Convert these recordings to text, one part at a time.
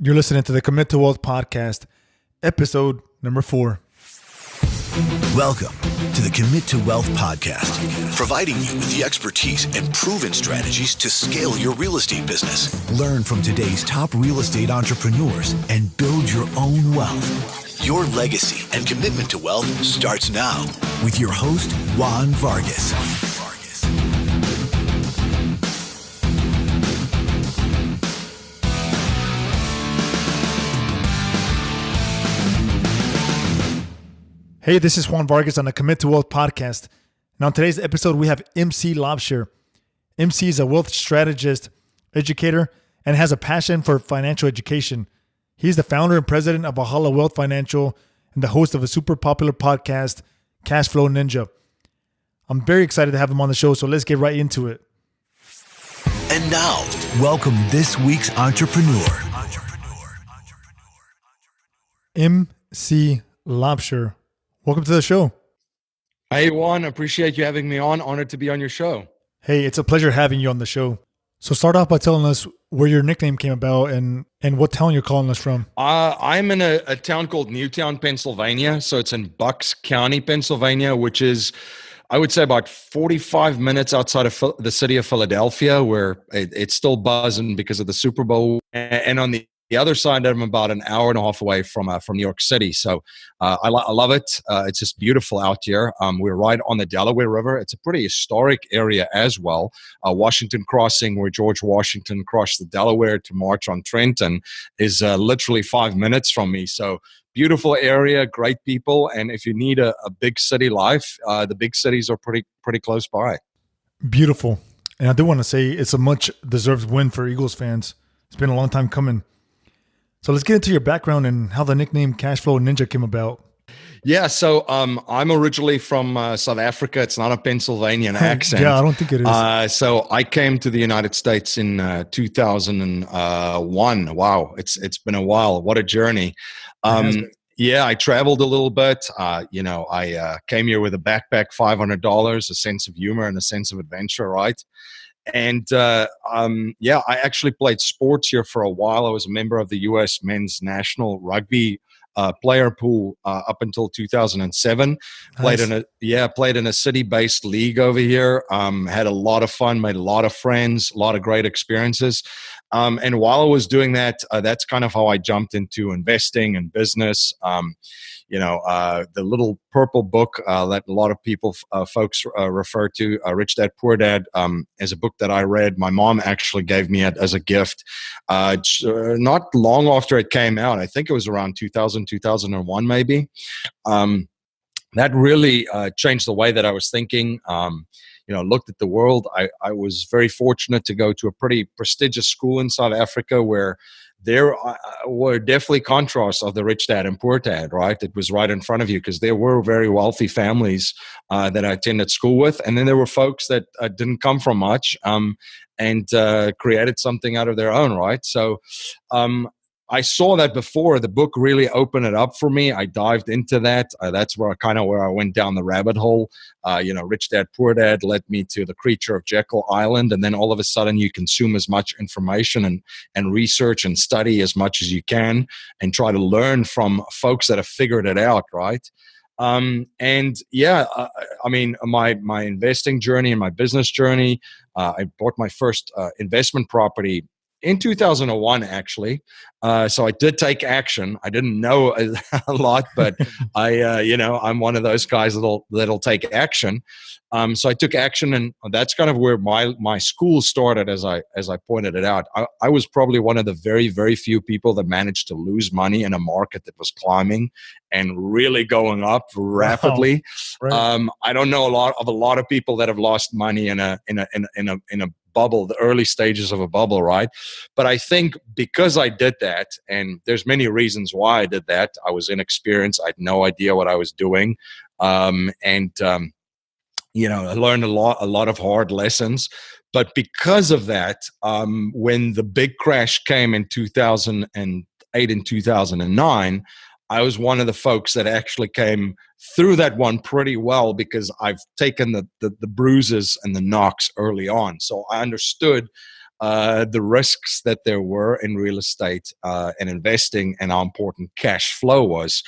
You're listening to the Commit to Wealth podcast, episode number 4. Welcome to the Commit to Wealth podcast, providing you with the expertise and proven strategies to scale your real estate business. Learn from today's top real estate entrepreneurs and build your own wealth. Your legacy and commitment to wealth starts now with your host, Juan Vargas. Hey, this is Juan Vargas on the Commit to Wealth podcast. And on today's episode, we have MC Laubscher. MC is a wealth strategist, educator, and has a passion for financial education. He's the founder and president of Valhalla Wealth Financial and the host of a super popular podcast, Cashflow Ninja. I'm very excited to have him on the show, so let's get right into it. And now, welcome this week's entrepreneur. MC Laubscher. Welcome to the show. Hey, Juan. Appreciate you having me on. Honored to be on your show. Hey, it's a pleasure having you on the show. So start off by telling us where your nickname came about and what town you're calling us from. I'm in a town called Newtown, Pennsylvania. So it's in Bucks County, Pennsylvania, which is, I would say, about 45 minutes outside of the city of Philadelphia, where it's still buzzing because of the Super Bowl. And on the other side, I'm about an hour and a half away from New York City. So I love it. It's just beautiful out here. We're right on the Delaware River. It's a pretty historic area as well. Washington Crossing, where George Washington crossed the Delaware to march on Trenton, is literally 5 minutes from me. So beautiful area, great people. And if you need a big city life, the big cities are pretty close by. Beautiful. And I do want to say it's a much deserved win for Eagles fans. It's been a long time coming. So let's get into your background and how the nickname Cashflow Ninja came about. Yeah, so I'm originally from South Africa. It's not a Pennsylvanian accent. Yeah, I don't think it is. So I came to the United States in 2001. Wow, it's been a while. What a journey. Yeah, I traveled a little bit. I came here with a backpack, $500, a sense of humor and a sense of adventure, right? And I actually played sports here for a while. I was a member of the U.S. men's national rugby player pool up until 2007. Nice. Played in a city-based league over here. Had a lot of fun, made a lot of friends, a lot of great experiences. And while I was doing that, that's kind of how I jumped into investing and business. The little purple book that a lot of folks refer to, Rich Dad, Poor Dad, is a book that I read. My mom actually gave me it as a gift not long after it came out. I think it was around 2001 maybe. That really changed the way that I was thinking. Looked at the world. I was very fortunate to go to a pretty prestigious school in South Africa where there were definitely contrasts of the rich dad and poor dad, right? It was right in front of you because there were very wealthy families that I attended school with. And then there were folks that didn't come from much and created something out of their own, right? So I saw that before. The book really opened it up for me. I dived into that. That's where I went down the rabbit hole. Rich Dad, Poor Dad led me to The Creature of Jekyll Island. And then all of a sudden you consume as much information and research and study as much as you can and try to learn from folks that have figured it out, right? My investing journey and my business journey, I bought my first investment property in 2001, actually. So I did take action. I didn't know a lot, but I'm one of those guys that'll take action. So I took action, and that's kind of where my school started. As I pointed it out, I was probably one of the very, very few people that managed to lose money in a market that was climbing and really going up rapidly. Wow. Right. I don't know a lot of people that have lost money in a bubble, the early stages of a bubble, right? But I think because I did that, and there's many reasons why I did that. I was inexperienced. I had no idea what I was doing. I learned a lot of hard lessons. But because of that, when the big crash came in 2008 and 2009, I was one of the folks that actually came through that one pretty well because I've taken the bruises and the knocks early on. So I understood the risks that there were in real estate and investing, and how important cash flow was.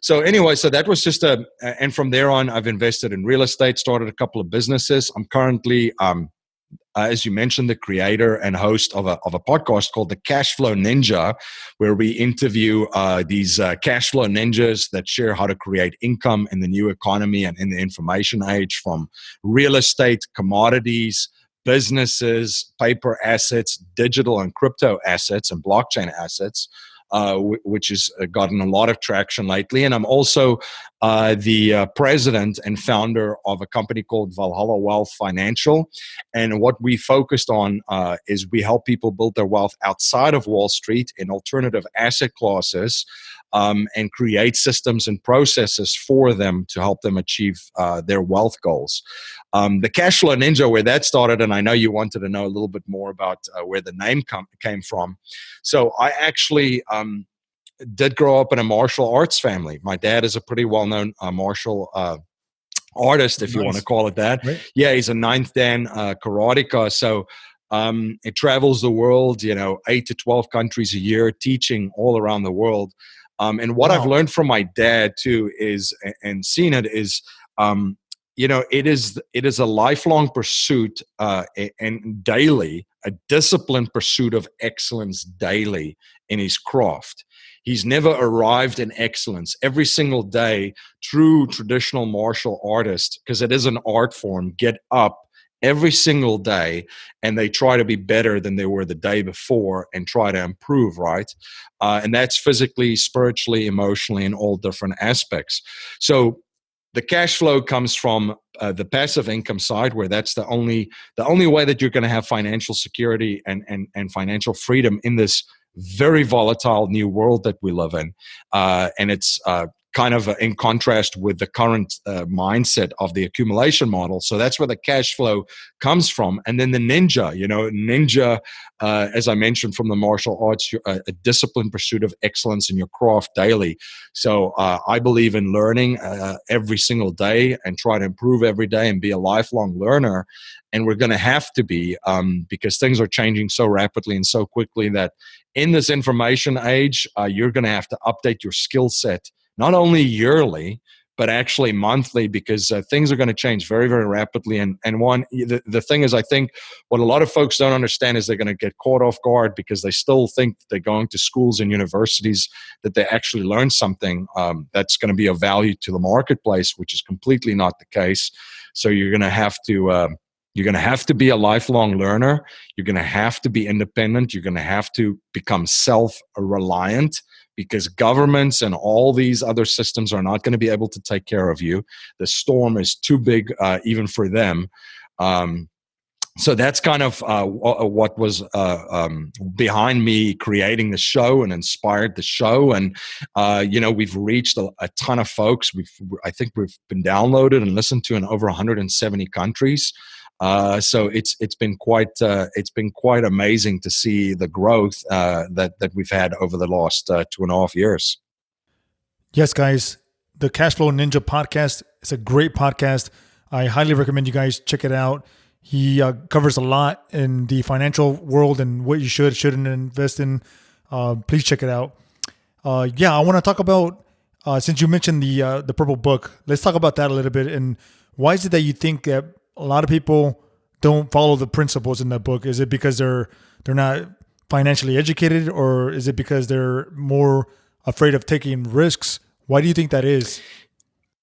So anyway, so that was just and from there on, I've invested in real estate, started a couple of businesses. I'm currently, as you mentioned, the creator and host of a podcast called the Cashflow Ninja, where we interview these cashflow ninjas that share how to create income in the new economy and in the information age, from real estate, commodities, businesses, paper assets, digital and crypto assets, and blockchain assets, which has gotten a lot of traction lately. And I'm also the president and founder of a company called Valhalla Wealth Financial. And what we focused on is we help people build their wealth outside of Wall Street in alternative asset classes, and create systems and processes for them to help them achieve their wealth goals. The Cashflow Ninja, where that started, and I know you wanted to know a little bit more about where the name came from. So I actually did grow up in a martial arts family. My dad is a pretty well-known martial artist, if you want to call it that. Right. Yeah, he's a ninth Dan karateka. So it travels the world, 8 to 12 countries a year, teaching all around the world. And what I've learned from my dad too is, and seen it is, it is a lifelong pursuit and daily, a disciplined pursuit of excellence daily in his craft. He's never arrived in excellence. Every single day, true traditional martial artists, because it is an art form, get up every single day and they try to be better than they were the day before and try to improve, right? And that's physically, spiritually, emotionally, in all different aspects. So the cash flow comes from the passive income side, where that's the only way that you're going to have financial security and financial freedom in this very volatile new world that we live in. And it's kind of in contrast with the current mindset of the accumulation model. So that's where the cash flow comes from. And then the ninja, as I mentioned, from the martial arts, a disciplined pursuit of excellence in your craft daily. So I believe in learning every single day and try to improve every day and be a lifelong learner. And we're going to have to be, because things are changing so rapidly and so quickly that in this information age, you're going to have to update your skill set, not only yearly, but actually monthly, because things are going to change very, very rapidly. And one, the thing is, I think what a lot of folks don't understand is they're going to get caught off guard because they still think they're going to schools and universities that they actually learn something that's going to be of value to the marketplace, which is completely not the case. So you're going to have to be a lifelong learner. You're going to have to be independent. You're going to have to become self-reliant, because governments and all these other systems are not going to be able to take care of you. The storm is too big even for them. So that's kind of what was behind me creating the show and inspired the show. And, we've reached a ton of folks. I think we've been downloaded and listened to in over 170 countries. So it's been quite amazing to see the growth that we've had over the last 2.5 years. Yes, guys, the Cashflow Ninja podcast is a great podcast. I highly recommend you guys check it out. He covers a lot in the financial world and what you shouldn't invest in. Please check it out. I want to talk about, since you mentioned the Purple Book, let's talk about that a little bit. And why is it that you think that a lot of people don't follow the principles in that book? Is it because they're not financially educated, or is it because they're more afraid of taking risks? Why do you think that is?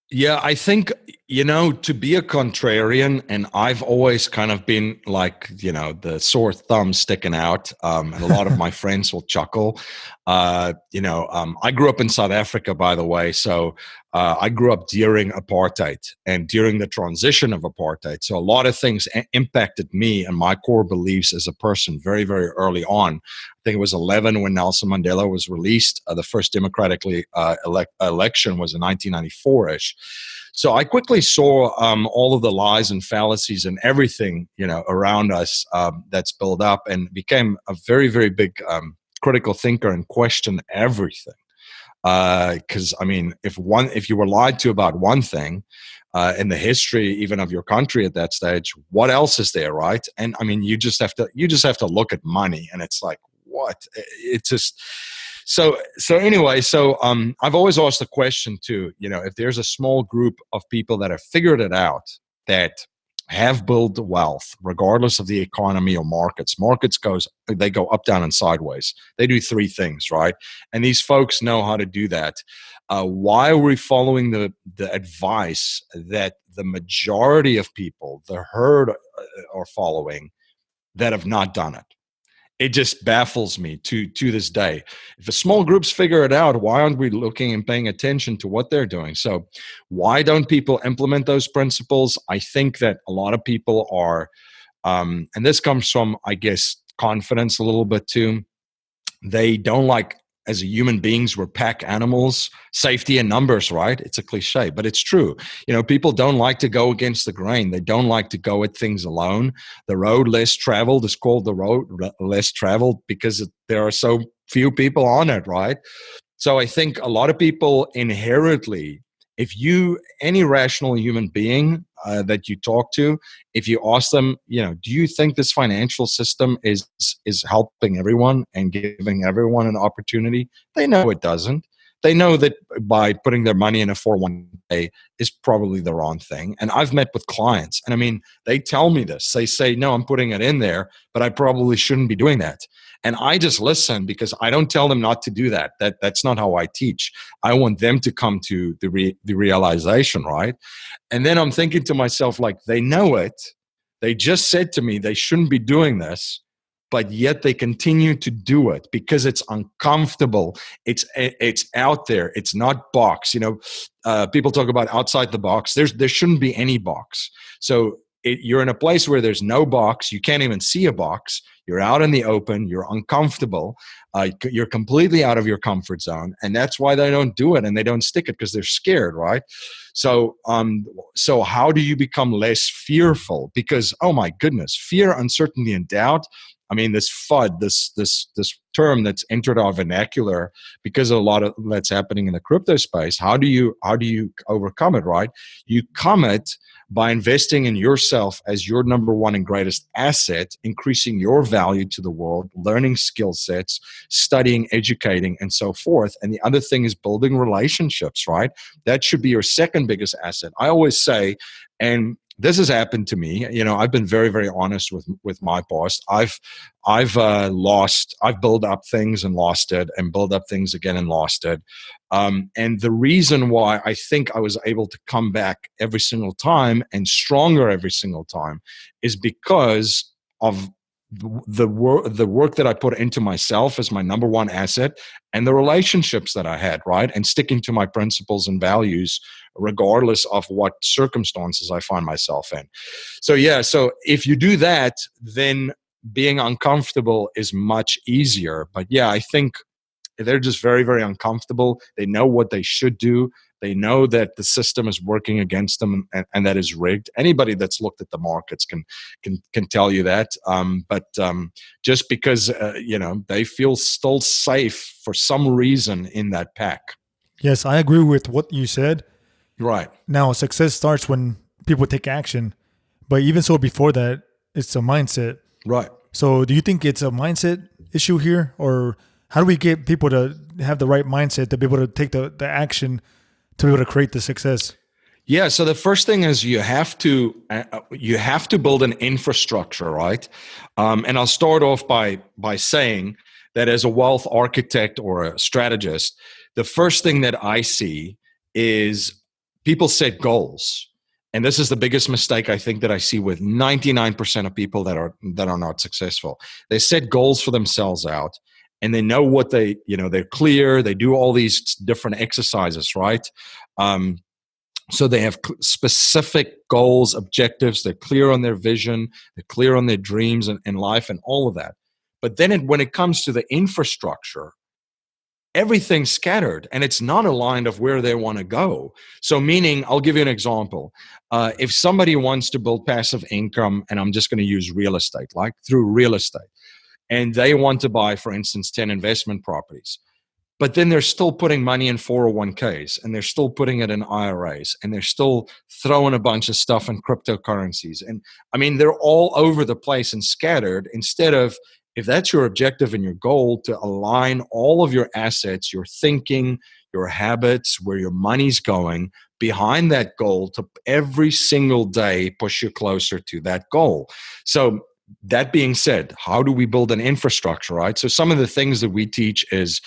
Yeah, I think, to be a contrarian, and I've always kind of been like, the sore thumb sticking out, and a lot of my friends will chuckle. I grew up in South Africa, by the way, so I grew up during apartheid and during the transition of apartheid. So a lot of things impacted me and my core beliefs as a person very, very early on. I think it was 11 when Nelson Mandela was released. The first democratically election was in 1994-ish. So I quickly saw all of the lies and fallacies and everything, around us that's built up, and became a very, very big critical thinker and questioned everything. Because if you were lied to about one thing, in the history even of your country at that stage. What else is there, right? And I mean, you just have to look at money, and it's like, what? It's just so anyway. So I've always asked the question too. If there's a small group of people that have figured it out, that have built wealth regardless of the economy or markets. They go up, down, and sideways. They do three things, right? And these folks know how to do that. Why are we following the advice that the majority of people, the herd, are following, that have not done it? It just baffles me to this day. If a small groups figure it out, why aren't we looking and paying attention to what they're doing? So why don't people implement those principles? I think that a lot of people are, and this comes from, I guess, confidence a little bit too. They don't like, as a human beings, we're pack animals, safety in numbers, right? It's a cliche, but it's true. People don't like to go against the grain. They don't like to go at things alone. The road less traveled is called the road less traveled because there are so few people on it, right? So I think a lot of people inherently, any rational human being that you talk to, if you ask them, do you think this financial system is helping everyone and giving everyone an opportunity? They know it doesn't. They know that by putting their money in a 401k is probably the wrong thing. And I've met with clients, and I mean, they tell me this. They say, no, I'm putting it in there, but I probably shouldn't be doing that. And I just listen, because I don't tell them not to do that. That's not how I teach. I want them to come to the realization, right? And then I'm thinking to myself, like, they know it. They just said to me they shouldn't be doing this, but yet they continue to do it because it's uncomfortable. It's out there. It's not box. People talk about outside the box. There shouldn't be any box. So you're in a place where there's no box. You can't even see a box. You're out in the open. You're uncomfortable. You're completely out of your comfort zone. And that's why they don't do it and they don't stick it, because they're scared, right? So how do you become less fearful? Because, oh my goodness, fear, uncertainty, and doubt. I mean, this FUD, this term that's entered our vernacular because of a lot of that's happening in the crypto space. How do you overcome it, right? You come it by investing in yourself as your number one and greatest asset, increasing your value to the world, learning skill sets, studying, educating, and so forth. And the other thing is building relationships, right? That should be your second biggest asset. I always say, and this has happened to me. I've been very, very honest with my past. I've built up things and lost it, and built up things again and lost it. And the reason why I think I was able to come back every single time and stronger every single time is because of the work that I put into myself as my number one asset, and the relationships that I had, right? And sticking to my principles and values regardless of what circumstances I find myself in. So if you do that, then being uncomfortable is much easier. But I think they're just very, very uncomfortable. They know what they should do. They know that the system is working against them and that is rigged. Anybody that's looked at the markets can tell you that. But just because they feel still safe for some reason in that pack. Yes, I agree with what you said. Right. Now, success starts when people take action. But even so, before that, it's a mindset. Right. So do you think it's a mindset issue here? Or how do we get people to have the right mindset to be able to take the action to be able to create the success? Yeah. So the first thing is you have to build an infrastructure, right? And I'll start off by saying that as a wealth architect or a strategist, the first thing that I see is people set goals. And this is the biggest mistake I think that I see with 99% of people that are not successful. They set goals for themselves out, and they know what they're clear. They do all these different exercises, right? So they have specific goals, objectives. They're clear on their vision. They're clear on their dreams and life and all of that. But then when it comes to the infrastructure, everything's scattered and it's not aligned of where they want to go. So meaning, I'll give you an example. If somebody wants to build passive income, and I'm just going to use real estate, like through real estate, and they want to buy, for instance, 10 investment properties, But then they're still putting money in 401ks, and they're still putting it in IRAs, and they're still throwing a bunch of stuff in cryptocurrencies. And I mean, they're all over the place and scattered, instead of, if that's your objective and your goal, to align all of your assets, your thinking, your habits, where your money's going behind that goal, to every single day push you closer to that goal. So that being said, how do we build an infrastructure, right? So some of the things that we teach is,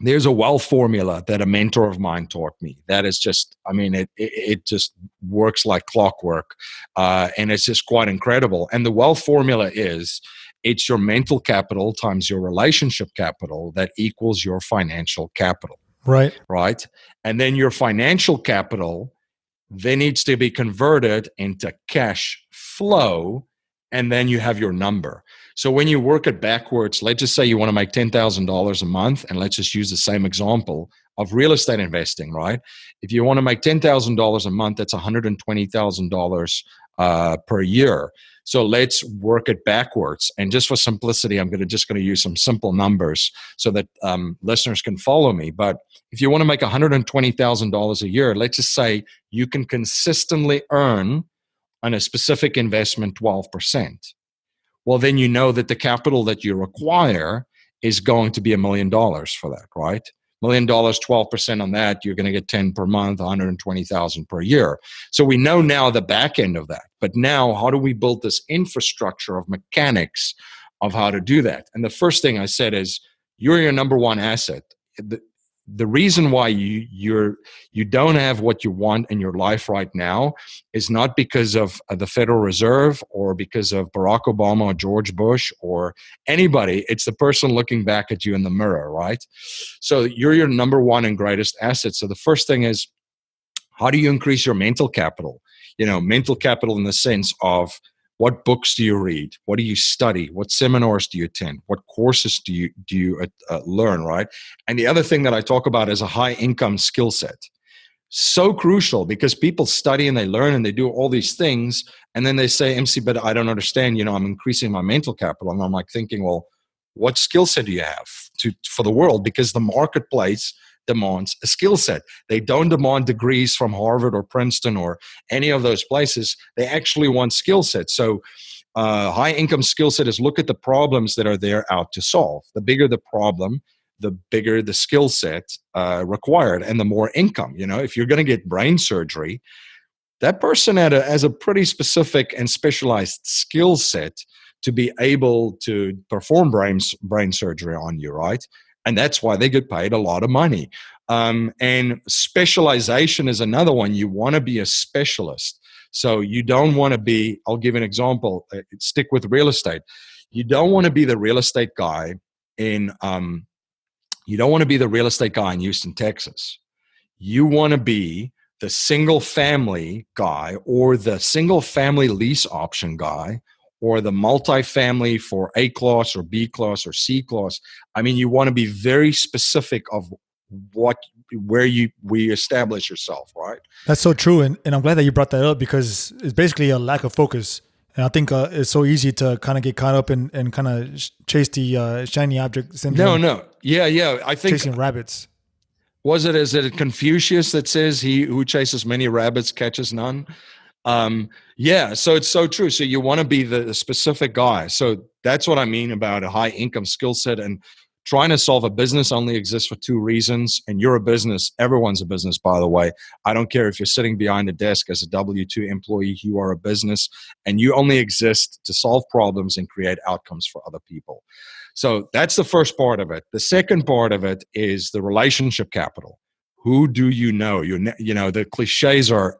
there's a wealth formula that a mentor of mine taught me. That is just, I mean, it just works like clockwork. And it's just quite incredible. And the wealth formula is, it's your mental capital times your relationship capital that equals your financial capital. Right. Right. And then your financial capital then needs to be converted into cash flow, and then you have your number. So when you work it backwards, let's just say you want to make $10,000 a month, and let's just use the same example of real estate investing, right? If you want to make $10,000 a month, that's $120,000 per year. So let's work it backwards. And just for simplicity, I'm going to use some simple numbers so that listeners can follow me. But if you want to make $120,000 a year, let's just say you can consistently earn on a specific investment 12%. Well, then you know that the capital that you require is going to be $1 million for that, right? $1 million, 12% on that, you're going to get 10 per month, 120,000 per year. So we know now the back end of that. But now, how do we build this infrastructure of mechanics of how to do that? And the first thing I said is, you're your number one asset. The reason why you don't have what you want in your life right now is not because of the Federal Reserve or because of Barack Obama or George Bush or anybody. It's the person looking back at you in the mirror, right? So you're your number one and greatest asset. So the first thing is, how do you increase your mental capital? Mental capital in the sense of, what books do you read? What do you study? What seminars do you attend? What courses do you learn, right? And the other thing that I talk about is a high income skill set. So crucial, because people study and they learn and they do all these things, and then they say, MC, but I don't understand, I'm increasing my mental capital. And I'm like thinking, well, what skill set do you have for the world? Because the marketplace demands a skill set. They don't demand degrees from Harvard or Princeton or any of those places. They actually want skill sets. So high income skill set is, look at the problems that are there out to solve. The bigger the problem, the bigger the skill set required, and the more income. If you're going to get brain surgery, that person has a pretty specific and specialized skill set to be able to perform brain surgery on you, right? And that's why they get paid a lot of money. And specialization is another one. You want to be a specialist. So you don't want to be, I'll give an example, stick with real estate. You don't want to be the real estate guy in Houston, Texas. You want to be the single family guy, or the single family lease option guy, or the multifamily for A class or B class or C class. I mean, you want to be very specific of where we establish yourself, right? That's so true. And I'm glad that you brought that up, because it's basically a lack of focus. And I think it's so easy to kind of get caught up and kind of chase the shiny object syndrome. No. Yeah. I think chasing rabbits. Is it Confucius that says, he who chases many rabbits catches none? So it's so true. So you want to be the specific guy. So that's what I mean about a high income skill set. And trying to solve a business only exists for two reasons. And you're a business. Everyone's a business, by the way. I don't care if you're sitting behind a desk as a W-2 employee, you are a business, and you only exist to solve problems and create outcomes for other people. So that's the first part of it. The second part of it is the relationship capital. Who do you know? The cliches are,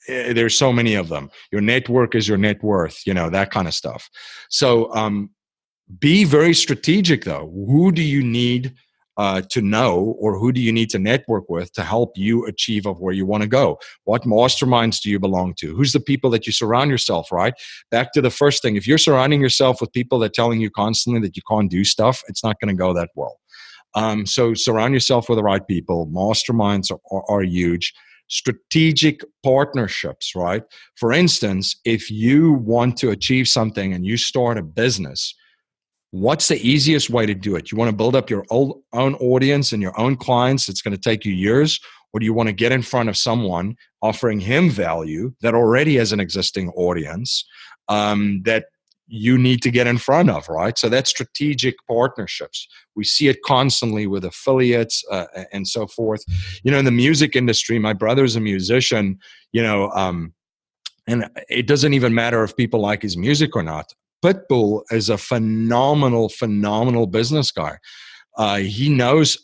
there's so many of them. Your network is your net worth, that kind of stuff. So be very strategic, though. Who do you need to know, or who do you need to network with to help you achieve of where you want to go? What masterminds do you belong to? Who's the people that you surround yourself, right? Back to the first thing. If you're surrounding yourself with people that are telling you constantly that you can't do stuff, it's not going to go that well. So surround yourself with the right people. Masterminds are huge. Strategic partnerships, right? For instance, if you want to achieve something and you start a business, What's the easiest way to do it? You want to build up your own audience and your own clients. It's going to take you years. Or do you want to get in front of someone offering him value that already has an existing audience that you need to get in front of, right? So that's strategic partnerships. We see it constantly with affiliates and so forth. In the music industry, my brother's a musician, and it doesn't even matter if people like his music or not. Pitbull is a phenomenal business guy. He knows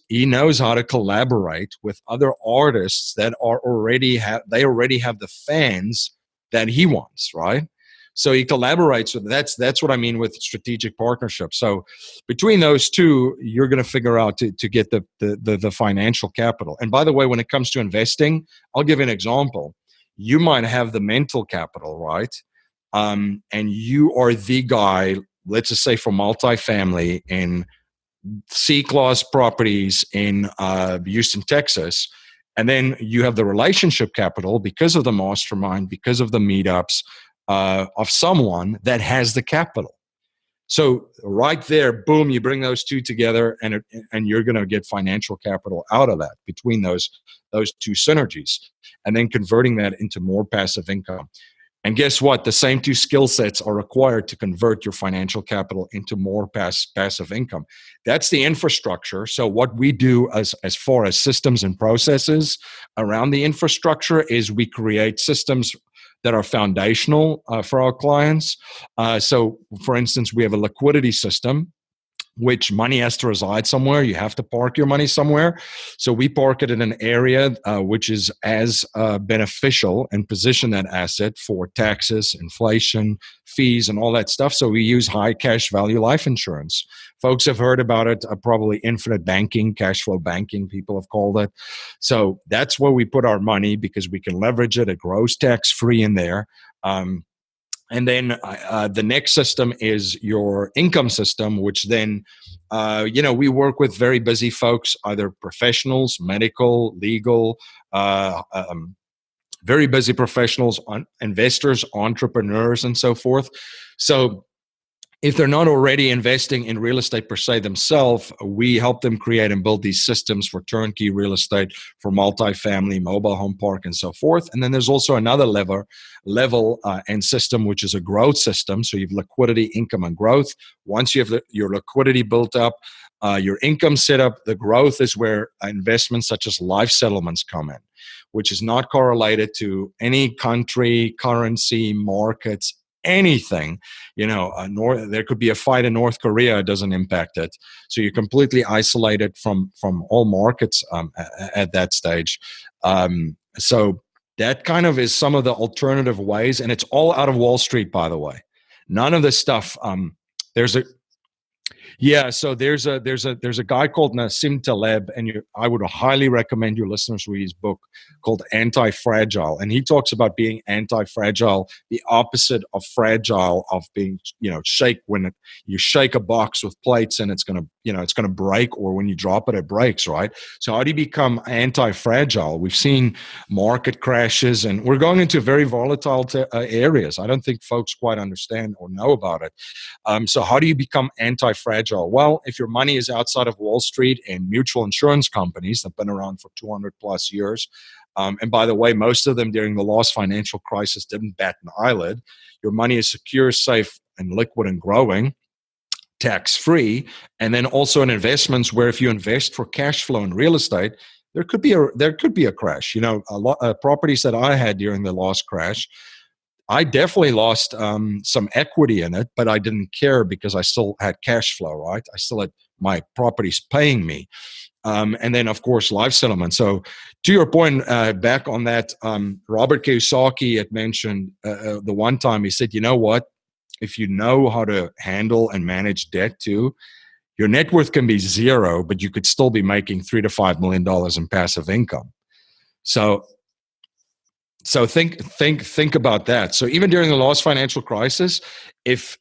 how to collaborate with other artists that already have the fans that he wants, right? So he collaborates with that's what I mean with strategic partnership. So between those two, you're going to figure out to get the financial capital. And by the way, when it comes to investing, I'll give you an example. You might have the mental capital, right? And you are the guy, let's just say for multifamily in C-class properties in Houston, Texas. And then you have the relationship capital because of the mastermind, because of the meetups of someone that has the capital. So right there, boom, you bring those two together and you're going to get financial capital out of that between those two synergies, and then converting that into more passive income. And guess what? The same two skill sets are required to convert your financial capital into more passive income. That's the infrastructure. So what we do as far as systems and processes around the infrastructure is we create systems that are foundational for our clients. So for instance, we have a liquidity system, which money has to reside somewhere. You have to park your money somewhere. So we park it in an area which is as beneficial and position that asset for taxes, inflation, fees, and all that stuff. So we use high cash value life insurance. Folks have heard about it, probably infinite banking, cash flow banking, people have called it. So that's where we put our money because we can leverage it. It grows tax-free in there. And then the next system is your income system, which then, we work with very busy folks, either professionals, medical, legal, very busy professionals, investors, entrepreneurs, and so forth. So if they're not already investing in real estate per se themselves, we help them create and build these systems for turnkey real estate, for multifamily, mobile home park, and so forth. And then there's also another level and system, which is a growth system. So you have liquidity, income, and growth. Once you have your liquidity built up, your income set up, the growth is where investments such as life settlements come in, which is not correlated to any country, currency, markets, anything. There could be a fight in North Korea, it doesn't impact it. So you're completely isolated from all markets at that stage. So that kind of is some of the alternative ways, and it's all out of Wall Street, by the way. None of this stuff. So there's a guy called Nassim Taleb, and I would highly recommend your listeners read his book called Anti-Fragile. And he talks about being anti-fragile, the opposite of fragile, of being, shake. When you shake a box with plates and it's gonna break, or when you drop it, it breaks, right? So how do you become anti-fragile? We've seen market crashes, and we're going into very volatile areas. I don't think folks quite understand or know about it. So how do you become anti-fragile? Well, if your money is outside of Wall Street and mutual insurance companies that have been around for 200 plus years, and by the way, most of them during the last financial crisis didn't bat an eyelid. Your money is secure, safe, and liquid and growing, tax-free, and then also in investments where if you invest for cash flow in real estate, there could be a crash. A lot of properties that I had during the last crash, I definitely lost some equity in it, but I didn't care because I still had cash flow, right? I still had my properties paying me. And then, of course, life settlement. So to your point, back on that, Robert Kiyosaki had mentioned the one time he said, you know what? If you know how to handle and manage debt too, your net worth can be zero, but you could still be making $3 to $5 million in passive income. So So think about that. So even during the last financial crisis, if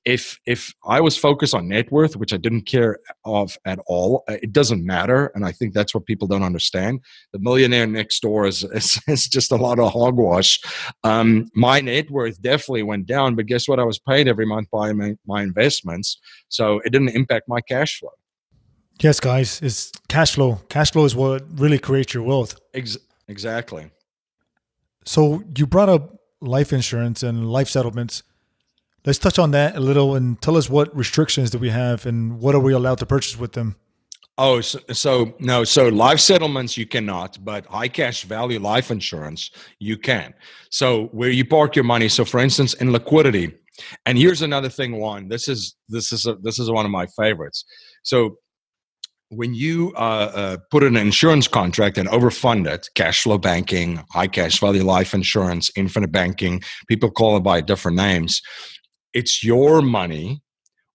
I was focused on net worth, which I didn't care of at all, it doesn't matter. And I think that's what people don't understand. The millionaire next door is just a lot of hogwash. My net worth definitely went down, but guess what? I was paid every month by my investments, so it didn't impact my cash flow. Yes, guys, it's cash flow. Cash flow is what really creates your wealth. Exactly. So you brought up life insurance and life settlements. Let's touch on that a little and tell us what restrictions do we have and what are we allowed to purchase with them? Oh, so life settlements you cannot, but high cash value life insurance you can. So where you park your money. So for instance, in liquidity, and here's another thing, Juan. This is one of my favorites. So when you put an insurance contract and overfund it, cash flow banking, high cash value life insurance, infinite banking, people call it by different names. It's your money,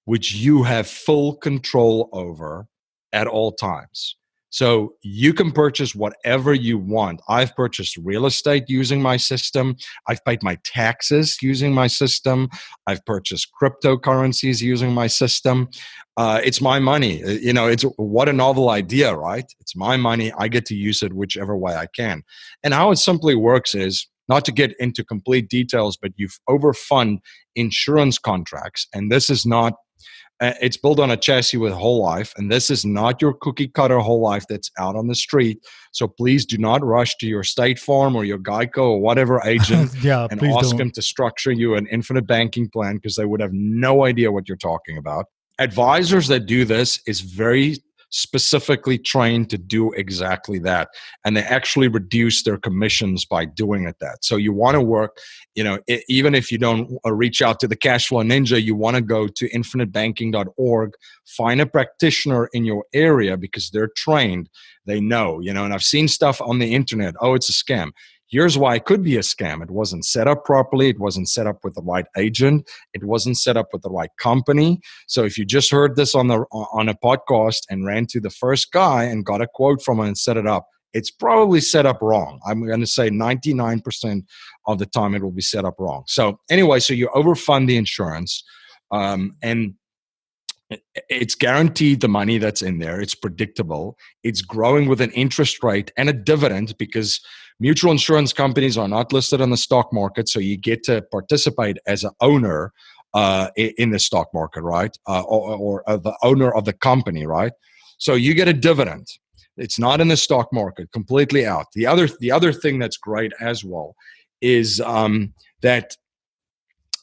which you have full control over at all times. So you can purchase whatever you want. I've purchased real estate using my system. I've paid my taxes using my system. I've purchased cryptocurrencies using my system. It's my money. It's what a novel idea, right? It's my money. I get to use it whichever way I can. And how it simply works is, not to get into complete details, but you've overfund insurance contracts. And this is not, it's built on a chassis with whole life. And this is not your cookie cutter whole life that's out on the street. So please do not rush to your State Farm or your Geico or whatever agent and ask them to structure you an infinite banking plan, because they would have no idea what you're talking about. Advisors that do this is very specifically trained to do exactly that, and they actually reduce their commissions by doing it that. So you want to work, even if you don't reach out to the Cashflow Ninja, you want to go to infinitebanking.org, find a practitioner in your area because they're trained, they know, and I've seen stuff on the internet, oh, it's a scam. Here's why it could be a scam. It wasn't set up properly. It wasn't set up with the right agent. It wasn't set up with the right company. So if you just heard this on a podcast and ran to the first guy and got a quote from him and set it up, it's probably set up wrong. I'm going to say 99% of the time it will be set up wrong. So anyway, so you overfund the insurance, and it's guaranteed the money that's in there. It's predictable. It's growing with an interest rate and a dividend, because mutual insurance companies are not listed on the stock market. So you get to participate as an owner in the stock market, right? Or the owner of the company, right? So you get a dividend. It's not in the stock market, completely out. The other thing that's great as well is that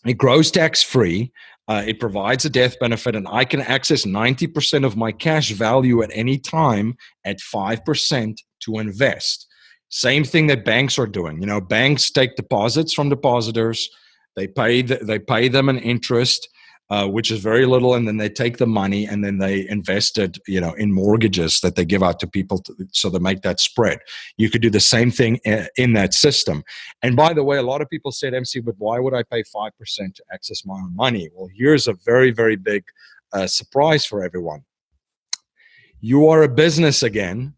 it grows tax-free. It provides a death benefit, and I can access 90% of my cash value at any time at 5% to invest. Same thing that banks are doing. Banks take deposits from depositors. They pay them an interest, which is very little, and then they take the money and then they invest it, in mortgages that they give out to people, so they make that spread. You could do the same thing in that system. And by the way, a lot of people said, MC, but why would I pay 5% to access my own money? Well, here's a very, very big surprise for everyone. You are a business again.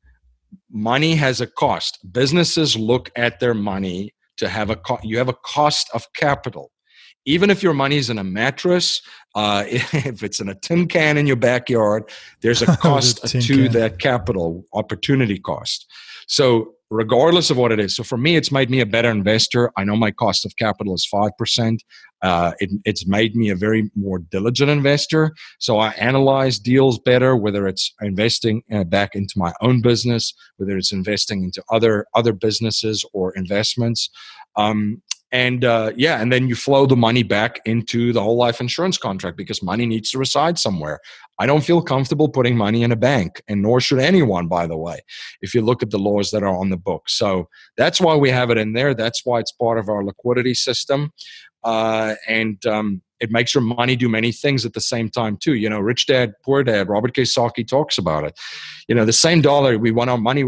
Money has a cost. Businesses look at their money to have you have a cost of capital. Even if your money is in a mattress, if it's in a tin can in your backyard, there's a cost to that capital, opportunity cost. So regardless of what it is. So for me, it's made me a better investor. I know my cost of capital is 5%. It's made me a very more diligent investor. So I analyze deals better, whether it's investing back into my own business, whether it's investing into other businesses or investments. And then you flow the money back into the whole life insurance contract, because money needs to reside somewhere. I don't feel comfortable putting money in a bank, and nor should anyone, by the way, if you look at the laws that are on the book. So that's why we have it in there. That's why it's part of our liquidity system. It makes your money do many things at the same time too. Rich Dad, Poor Dad, Robert Kiyosaki talks about it. The same dollar, we want our money.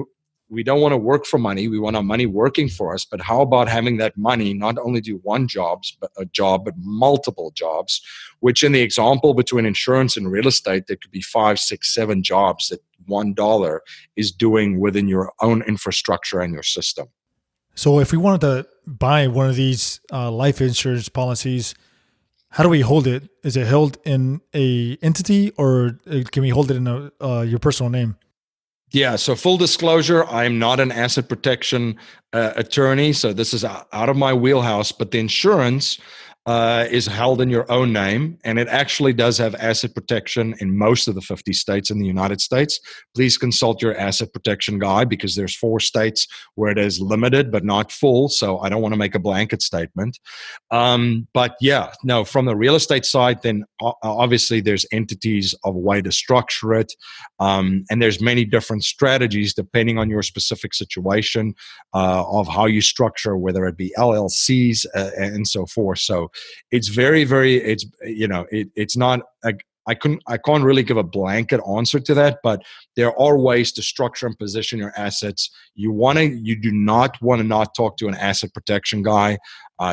We don't want to work for money. We want our money working for us. But how about having that money not only do one job, but multiple jobs, which in the example between insurance and real estate, there could be 5, 6, 7 jobs that $1 is doing within your own infrastructure and your system. So if we wanted to buy one of these life insurance policies, how do we hold it? Is it held in a entity, or can we hold it in your personal name? Yeah. So full disclosure, I'm not an asset protection attorney. So this is out of my wheelhouse, but the insurance is held in your own name. And it actually does have asset protection in most of the 50 states in the United States. Please consult your asset protection guy, because there's 4 states where it is limited, but not full. So I don't want to make a blanket statement. But yeah, no, from the real estate side, then obviously there's entities of a way to structure it. And there's many different strategies depending on your specific situation of how you structure, whether it be LLCs and so forth. So it's very, very, it's not, I can't really give a blanket answer to that, but there are ways to structure and position your assets. You do not want to not talk to an asset protection guy.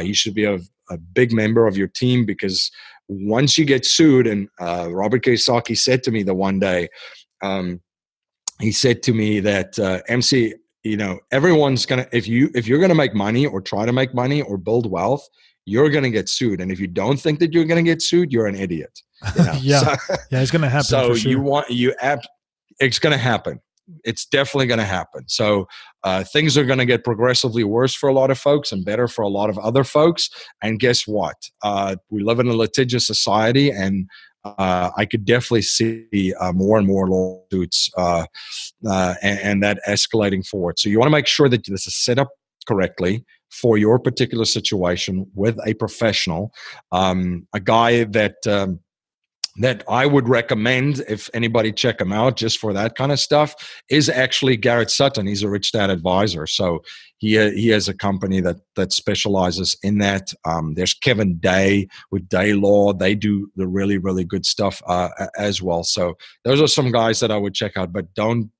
You should be a big member of your team, because once you get sued, and Robert Kiyosaki said to me the one day, he said to me that MC, everyone's gonna, if you're gonna make money or try to make money or build wealth, you're gonna get sued. And if you don't think that you're gonna get sued, you're an idiot. Yeah, it's gonna happen. So for sure. It's gonna happen. It's definitely gonna happen. So things are gonna get progressively worse for a lot of folks and better for a lot of other folks. And guess what? We live in a litigious society, and I could definitely see more and more lawsuits and that escalating forward. So you want to make sure that this is set up correctly for your particular situation with a professional, a guy that I would recommend, if anybody check him out just for that kind of stuff, is actually Garrett Sutton. He's a Rich Dad advisor. So he has a company that specializes in that. There's Kevin Day with Day Law. They do the really, really good stuff as well. So those are some guys that I would check out, but don't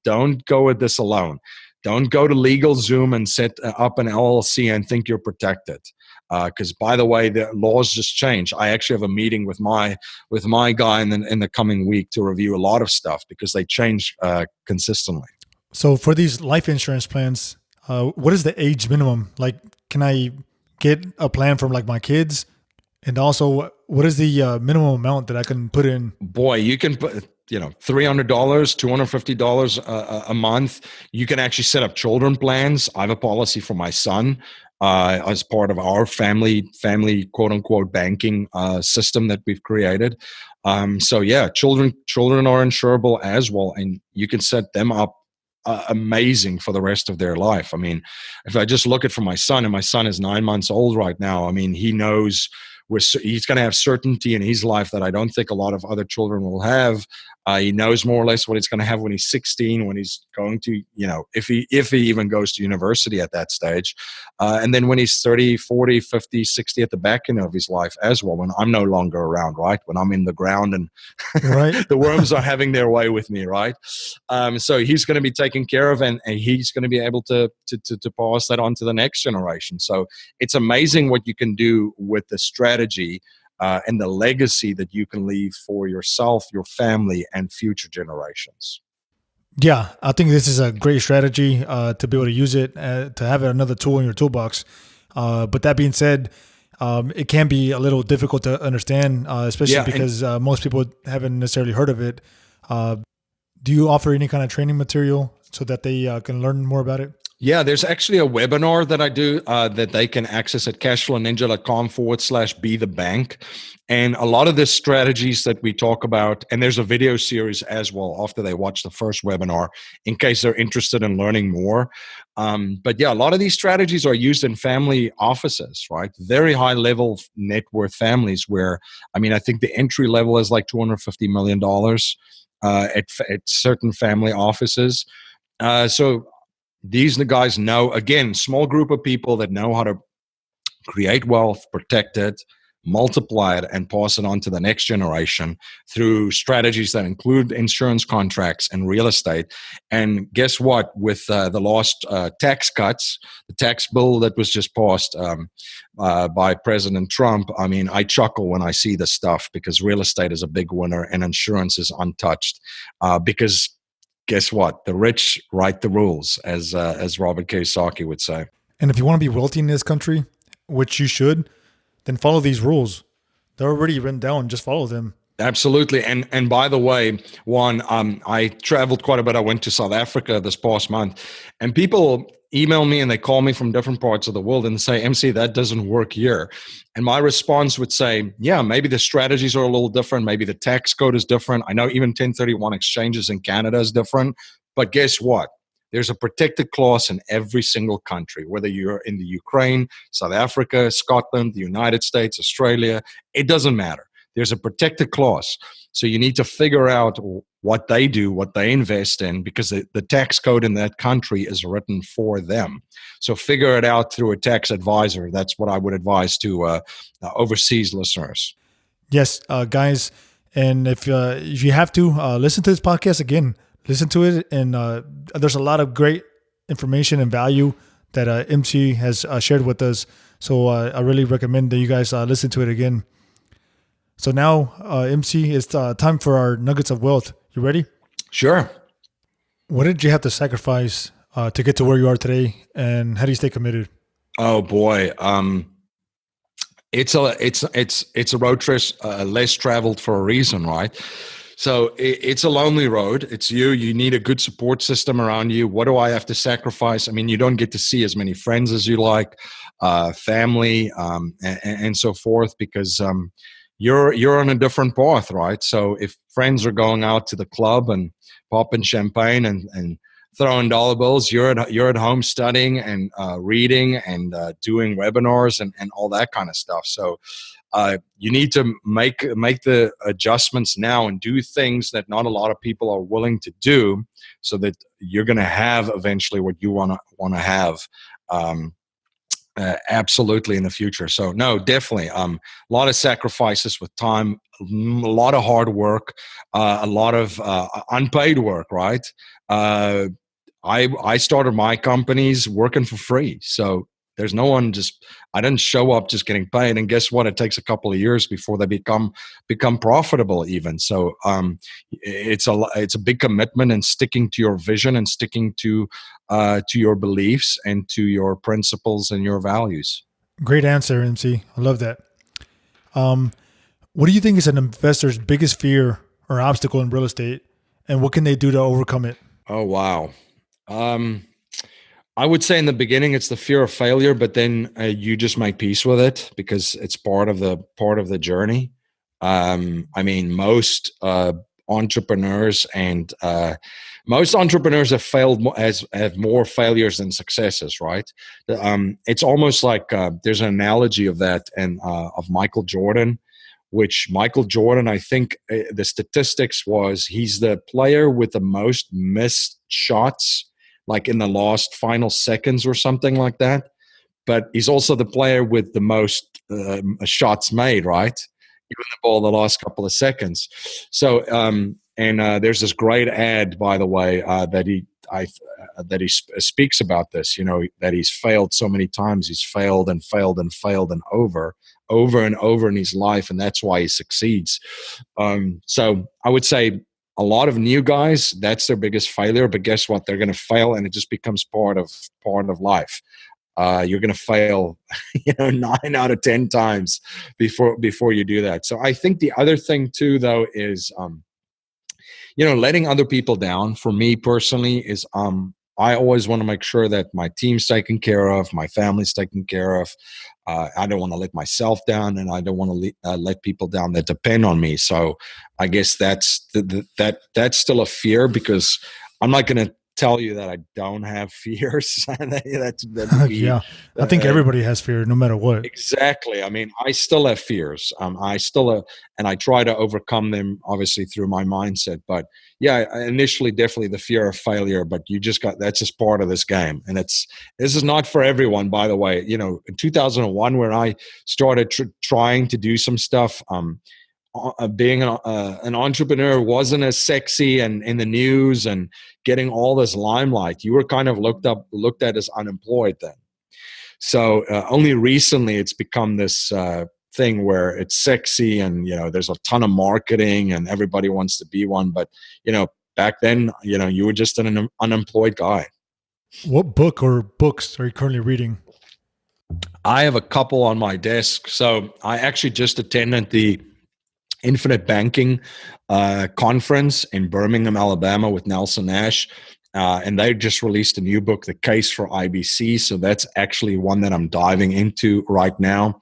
go with this alone. Don't go to LegalZoom and set up an LLC and think you're protected. Because by the way, the laws just changed. I actually have a meeting with my guy in the coming week to review a lot of stuff, because they change consistently. So for these life insurance plans, what is the age minimum? Like, can I get a plan from like my kids? And also, what is the minimum amount that I can put in? Boy, you can put, $300, $250 a month. You can actually set up children plans. I have a policy for my son as part of our family quote unquote banking system that we've created. So yeah, children are insurable as well, and you can set them up amazing for the rest of their life. I mean, if I just look at for my son, and my son is 9 months old right now, I mean, he knows he's going to have certainty in his life that I don't think a lot of other children will have. He knows more or less what he's going to have when he's 16, when he's going to, if he even goes to university at that stage. And then when he's 30, 40, 50, 60 at the back end of his life as well, when I'm no longer around, right? When I'm in the ground and Right. the worms are having their way with me, right? So he's going to be taken care of, and he's going to be able to pass that on to the next generation. So it's amazing what you can do with the strategy and the legacy that you can leave for yourself, your family, and future generations. Yeah, I think this is a great strategy to be able to use it, to have another tool in your toolbox. But that being said, it can be a little difficult to understand, especially because most people haven't necessarily heard of it. Do you offer any kind of training material so that they can learn more about it? Yeah, there's actually a webinar that I do that they can access at cashflowninja.com/be the bank. And a lot of the strategies that we talk about, and there's a video series as well after they watch the first webinar in case they're interested in learning more. But yeah, a lot of these strategies are used in family offices, right? Very high level net worth families where, I think the entry level is like $250 million at certain family offices. So these guys know, again, small group of people that know how to create wealth, protect it, multiply it, and pass it on to the next generation through strategies that include insurance contracts and real estate. And guess what? With the last tax cuts, the tax bill that was just passed by President Trump, I chuckle when I see this stuff, because real estate is a big winner and insurance is untouched because guess what? The rich write the rules, as Robert Kiyosaki would say. And if you want to be wealthy in this country, which you should, then follow these rules. They're already written down. Just follow them. Absolutely. And by the way, Juan, I traveled quite a bit. I went to South Africa this past month, and people email me and they call me from different parts of the world and say, MC, that doesn't work here. And my response would say, yeah, maybe the strategies are a little different. Maybe the tax code is different. I know even 1031 exchanges in Canada is different. But guess what? There's a protected clause in every single country, whether you're in the Ukraine, South Africa, Scotland, the United States, Australia, it doesn't matter. There's a protected clause. So you need to figure out what they do, what they invest in, because the tax code in that country is written for them. So figure it out through a tax advisor. That's what I would advise to overseas listeners. Yes, guys. And if you have to, listen to this podcast again. Listen to it. And there's a lot of great information and value that MC has shared with us. So I really recommend that you guys listen to it again. So now, MC, it's time for our nuggets of wealth. You ready? Sure. What did you have to sacrifice to get to where you are today, and how do you stay committed? Oh boy, it's a road trip less traveled for a reason, right? So it's a lonely road. It's you. You need a good support system around you. What do I have to sacrifice? I mean, you don't get to see as many friends as you like, family, and so forth, because you're on a different path, right? So if friends are going out to the club and popping champagne and throwing dollar bills, you're at home studying and reading and doing webinars and all that kind of stuff. So you need to make the adjustments now and do things that not a lot of people are willing to do, so that you're going to have eventually what you want to have. Absolutely in the future. So no, definitely a lot of sacrifices with time, a lot of hard work, a lot of unpaid work, right? I started my companies working for free. So there's no one I didn't show up just getting paid. And guess what? It takes a couple of years before they become profitable even. So it's a big commitment, and sticking to your vision and sticking to your beliefs and to your principles and your values. Great answer, MC. I love that. What do you think is an investor's biggest fear or obstacle in real estate, and what can they do to overcome it? Oh, wow. I would say in the beginning it's the fear of failure, but then you just make peace with it because it's part of the journey. I mean, most entrepreneurs have failed, have more failures than successes, right? It's almost like there's an analogy of that, and of Michael Jordan, which Michael Jordan, I think the statistics was he's the player with the most missed shots, like in the last final seconds or something like that. But he's also the player with the most shots made, right? Given the ball the last couple of seconds. So, there's this great ad, by the way, that he speaks about this. You know, that he's failed so many times. He's failed and failed and failed and over and over in his life, and that's why he succeeds. So I would say a lot of new guys, that's their biggest failure. But guess what? They're going to fail, and it just becomes part of life. You're going to fail, 9 out of 10 times before you do that. So I think the other thing too, though, is letting other people down. For me personally, is I always want to make sure that my team's taken care of, my family's taken care of. I don't want to let myself down, and I don't want to let people down that depend on me. So I guess that's still a fear, because I'm not going to tell you that I don't have fears. Yeah, I think everybody has fear, no matter what. Exactly. I mean, I still have fears. And I try to overcome them, obviously, through my mindset. But yeah, initially, definitely the fear of failure. But that's just part of this game. And this is not for everyone, by the way. In 2001, when I started trying to do some stuff, being an entrepreneur wasn't as sexy and in the news and getting all this limelight. You were kind of looked at as unemployed then. So only recently it's become this thing where it's sexy, and there's a ton of marketing and everybody wants to be one. But back then, you were just an unemployed guy. What book or books are you currently reading? I have a couple on my desk. So I actually just attended the Infinite Banking conference in Birmingham, Alabama with Nelson Nash. And they just released a new book, The Case for IBC. So that's actually one that I'm diving into right now.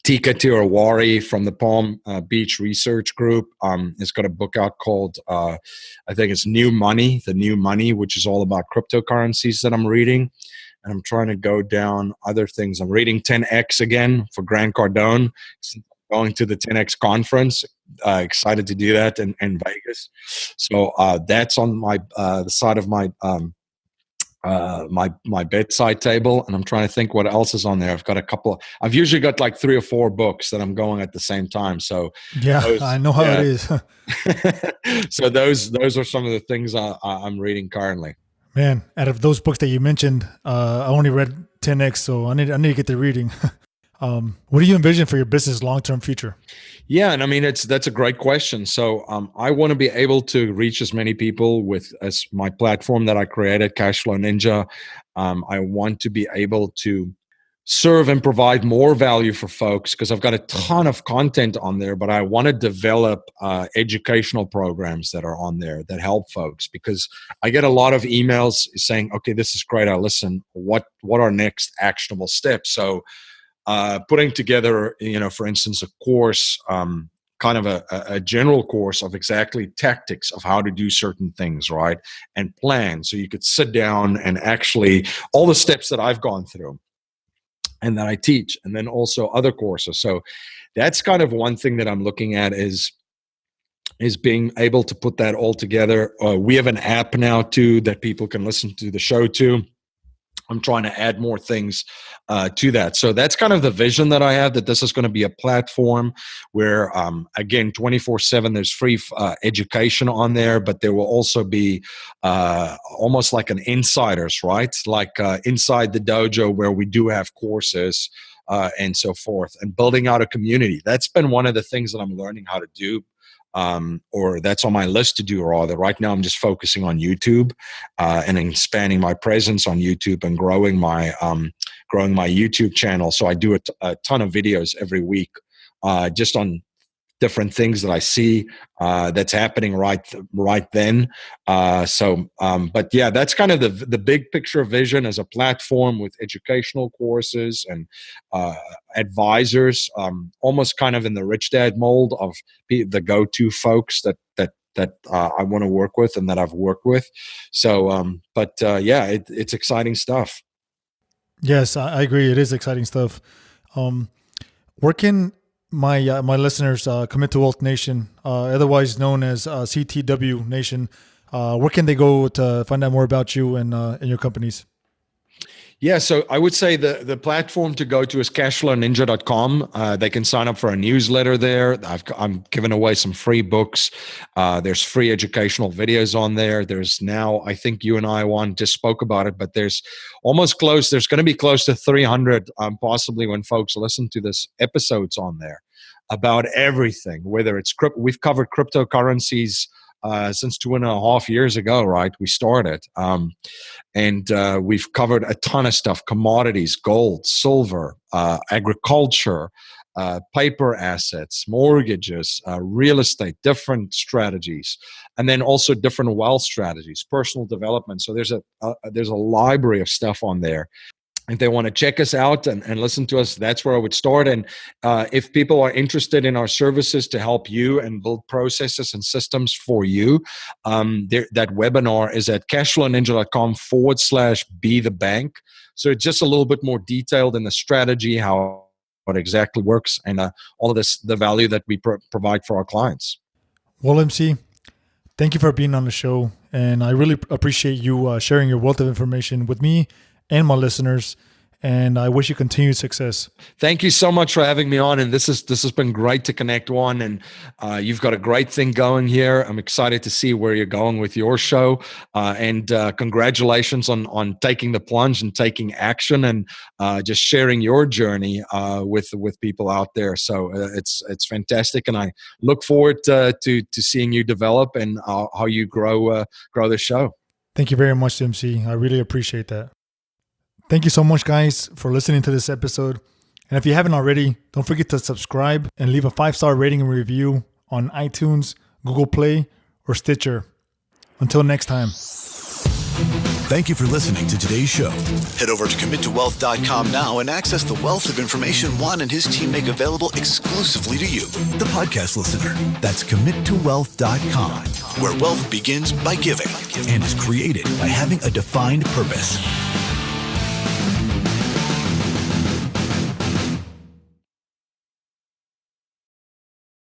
Tika Tirawari from the Palm Beach Research Group has got a book out called, I think it's New Money, The New Money, which is all about cryptocurrencies that I'm reading. And I'm trying to go down other things. I'm reading 10X again for Grant Cardone, going to the 10X conference. Excited to do that in Vegas. So that's on my the side of my my bedside table, and I'm trying to think what else is on there. I've got a couple. I've usually got like 3 or 4 books that I'm going at the same time. So yeah, I know how it is. So those are some of the things I'm reading currently. Man, out of those books that you mentioned, I only read 10X, so I need to get the reading. What do you envision for your business long-term future? Yeah, and I mean that's a great question. So I want to be able to reach as many people with as my platform that I created, Cashflow Ninja. I want to be able to serve and provide more value for folks because I've got a ton of content on there, but I want to develop educational programs that are on there that help folks, because I get a lot of emails saying, okay, this is great, I listen, what are next actionable steps? So putting together, for instance, a course, kind of a general course of exactly tactics of how to do certain things, right? And plan. So you could sit down and actually all the steps that I've gone through and that I teach, and then also other courses. So that's kind of one thing that I'm looking at is being able to put that all together. We have an app now too that people can listen to the show to. I'm trying to add more things to that. So that's kind of the vision that I have, that this is going to be a platform where, again, 24/7, there's free education on there, but there will also be almost like an insiders, right? Like inside the dojo where we do have courses and so forth, and building out a community. That's been one of the things that I'm learning how to do. Or that's on my list to do, rather. Right now, I'm just focusing on YouTube and expanding my presence on YouTube and growing my YouTube channel. So I do a ton of videos every week, just on different things that I see that's happening right then. But yeah, that's kind of the big picture vision as a platform with educational courses and advisors, almost kind of in the Rich Dad mold of the go-to folks that I want to work with and that I've worked with. So, yeah, it's exciting stuff. Yes, I agree. It is exciting stuff. Where can my listeners, Commit to Wealth Nation, otherwise known as CTW Nation, where can they go to find out more about you and your companies? Yeah, so I would say the platform to go to is cashflowninja.com. They can sign up for a newsletter there. I'm giving away some free books. There's free educational videos on there. There's now, I think you and I, Juan, just spoke about it, but there's almost close. There's going to be close to 300, possibly when folks listen to this, episodes on there about everything, whether it's we've covered cryptocurrencies since 2.5 years ago, right? We started. And we've covered a ton of stuff: commodities, gold, silver, agriculture, paper assets, mortgages, real estate, different strategies, and then also different wealth strategies, personal development. So there's a library of stuff on there. If they want to check us out and listen to us, that's where I would start. And if people are interested in our services to help you and build processes and systems for you, that webinar is at cashflowninja.com/be the bank. So it's just a little bit more detailed in the strategy, how it exactly works, and all of this, the value that we provide for our clients. Well, MC, thank you for being on the show. And I really appreciate you sharing your wealth of information with me and my listeners, and I wish you continued success. Thank you so much for having me on, and this has been great to connect, Juan, and you've got a great thing going here. I'm excited to see where you're going with your show, and congratulations on taking the plunge and taking action and just sharing your journey with people out there. So it's fantastic, and I look forward to seeing you develop and how you grow the show. Thank you very much, MC. I really appreciate that. Thank you so much, guys, for listening to this episode. And if you haven't already, don't forget to subscribe and leave a 5-star rating and review on iTunes, Google Play, or Stitcher. Until next time. Thank you for listening to today's show. Head over to committowealth.com now and access the wealth of information Juan and his team make available exclusively to you, the podcast listener. That's committowealth.com, where wealth begins by giving and is created by having a defined purpose.